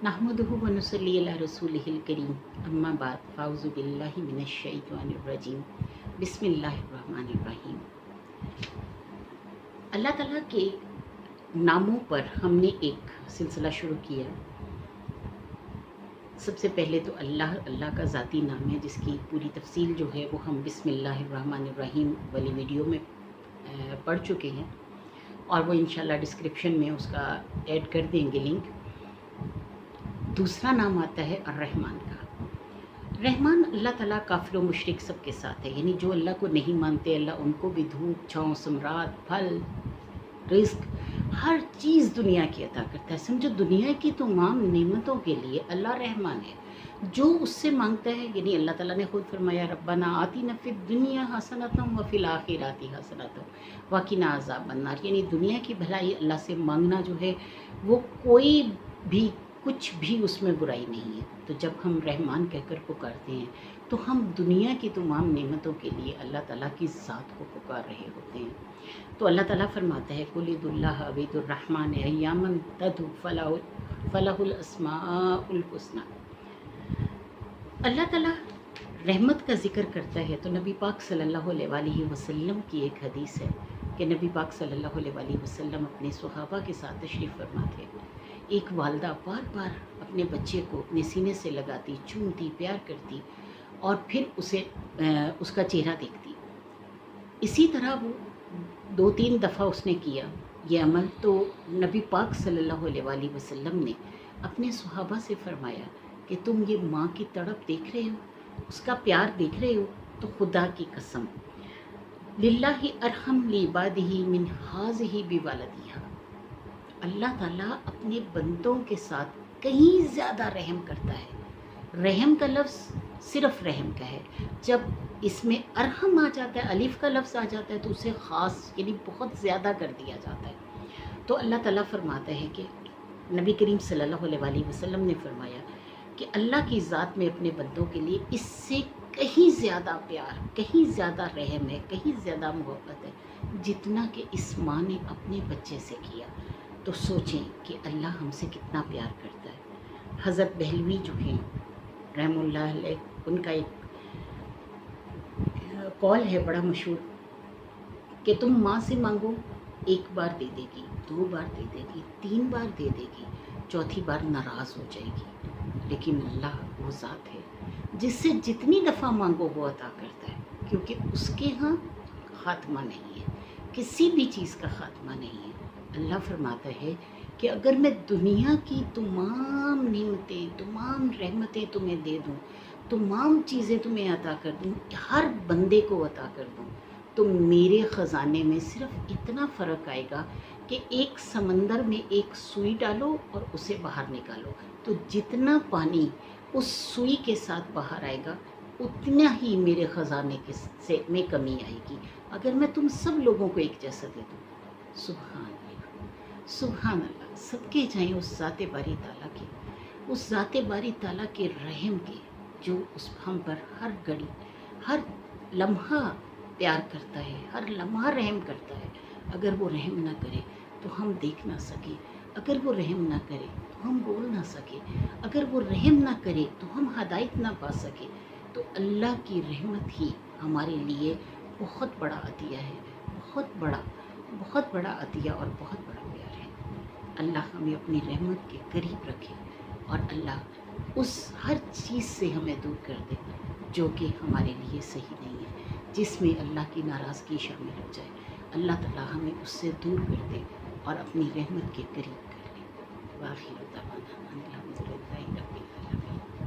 नहमदुहु व नुसल्ली अला रसूलिहिल करीम अम्मा बाद फ़ाउज़ु बिल्लाहि मिनश शैतानिर रजीम बिस्मिल्लाहिर रहमानिर रहीम। अल्लाह ताला के नामों पर हमने एक सिलसिला शुरू किया। सबसे पहले तो अल्लाह का ज़ाती नाम है जिसकी पूरी तफसील जो है वो हम बिस्मिल्लाहिर रहमानिर रहीम वाली वीडियो में पढ़ चुके हैं और वो इंशाल्लाह डिस्क्रिप्शन में उसका ऐड कर देंगे लिंक। दूसरा नाम आता है अर्रहमान का। रहमान अल्लाह ताला काफिर व मुशरिक सबके साथ है, यानी जो अल्लाह को नहीं मानते अल्लाह उनको भी धूप छाँव सम्राट फल रिस्क हर चीज़ दुनिया की अता करता है। समझो दुनिया की तमाम नेमतों के लिए अल्लाह रहमान है। जो उससे मांगता है, यानी अल्लाह ताला ने खुद फरमाया रब्बना आतिना फिद दुनिया हसनतम व फिल आखिराति हसनतम व किना अज़ाबन नार, यानी दुनिया की भलाई अल्लाह से मांगना जो है वो कोई भी कुछ भी उसमें बुराई नहीं है। तो जब हम रहमान कहकर पुकारते हैं तो हम दुनिया की तमाम नेमतों के लिए अल्लाह ताला की ज़ात को पुकार रहे होते हैं। तो अल्लाह ताला फरमाता है कुलिदुल्लाह अबीदुर्रहमान अय्यामन तदु फलाहुल अस्माउल हुस्ना। अल्लाह ताला रहमत का ज़िक्र करता है तो नबी पाक सल्लल्लाहु अलैहि वसल्लम की एक हदीस है कि नबी पाक सल्लल्लाहु अलैहि वसल्लम अपने सहाबा के साथ तशरीफ़ फरमा थे। एक वालदा बार बार अपने बच्चे को अपने सीने से लगाती, चूमती, प्यार करती और फिर उसका चेहरा देखती। इसी तरह वो 2-3 दफ़ा उसने किया ये अमल। तो नबी पाक सल्लल्लाहु अलैहि वसल्लम ने अपने सहाबा से फरमाया कि तुम ये माँ की तड़प देख रहे हो, उसका प्यार देख रहे हो, तो खुदा की कसम लिल्लाहि अरहम लिबादिही मिन हाज़िही बिवालदिहा, अल्लाह ताला अपने बंदों के साथ कहीं ज़्यादा रहम करता है। रहम का लफ्ज़ सिर्फ़ रहम का है, जब इसमें अरहम आ जाता है, अलिफ का लफ्ज़ आ जाता है तो उसे ख़ास यानी बहुत ज़्यादा कर दिया जाता है। तो अल्लाह ताला फरमाता है कि नबी करीम सल्लल्लाहु अलैहि वसल्लम ने फरमाया कि अल्लाह की ज़ात में अपने बंदों के लिए इससे कहीं ज़्यादा प्यार, कहीं ज़्यादा रहम है, कहीं ज़्यादा मोहब्बत है जितना कि इस माँ ने अपने बच्चे से किया। तो सोचें कि अल्लाह हमसे कितना प्यार करता है। हज़रत बहलवी जो हैं रहमुल्लाह अलैह, उनका एक कॉल है बड़ा मशहूर कि तुम माँ से मांगो, एक बार दे देगी, 2 बार दे देगी, 3 बार दे देगी, चौथी बार नाराज़ हो जाएगी। लेकिन अल्लाह वो ज़ात है जिससे जितनी दफ़ा मांगो वो अता करता है, क्योंकि उसके यहाँ ख़ात्मा नहीं है, किसी भी चीज़ का ख़ात्मा नहीं है। अल्लाह फरमाता है कि अगर मैं दुनिया की तमाम नेमतें, तमाम रहमतें तुम्हें दे दूँ, तमाम चीज़ें तुम्हें अता कर दूँ, हर बंदे को अता कर दूँ, तो मेरे ख़जाने में सिर्फ़ इतना फ़र्क आएगा कि एक समंदर में एक सुई डालो और उसे बाहर निकालो, तो जितना पानी उस सुई के साथ बाहर आएगा उतना ही मेरे ख़जाने में कमी आएगी अगर मैं तुम सब लोगों को एक जैसा दे दूँ। सुभान अल्लाह, सुभान अल्लाह, सबके जाएँ उस ज़ाते बारी ताला के, उस ज़ाते बारी ताला के रहम के, जो उस हम पर हर घड़ी हर लम्हा प्यार करता है, हर लम्हा रहम करता है। अगर वो रहम ना करे तो हम देख ना सके, अगर वो रहम ना करे तो हम बोल ना सके, अगर वो रहम ना करे तो हम हदायत ना पा सके। तो अल्लाह की रहमत ही हमारे लिए बहुत बड़ा अतिया है, बहुत बड़ा अतिया और बहुत बड़ा प्यार है। अल्लाह हमें अपनी रहमत के करीब रखे और अल्लाह उस हर चीज़ से हमें दूर कर दे जो कि हमारे लिए सही नहीं है, जिसमें अल्लाह की नाराज़गी शामिल हो जाए। अल्लाह ताला हमें उससे दूर कर दे और अपनी रहमत के करीब कर ले। वाखिर दावाना अनिल हम्दुलिल्लाहि रब्बिल आलमीन।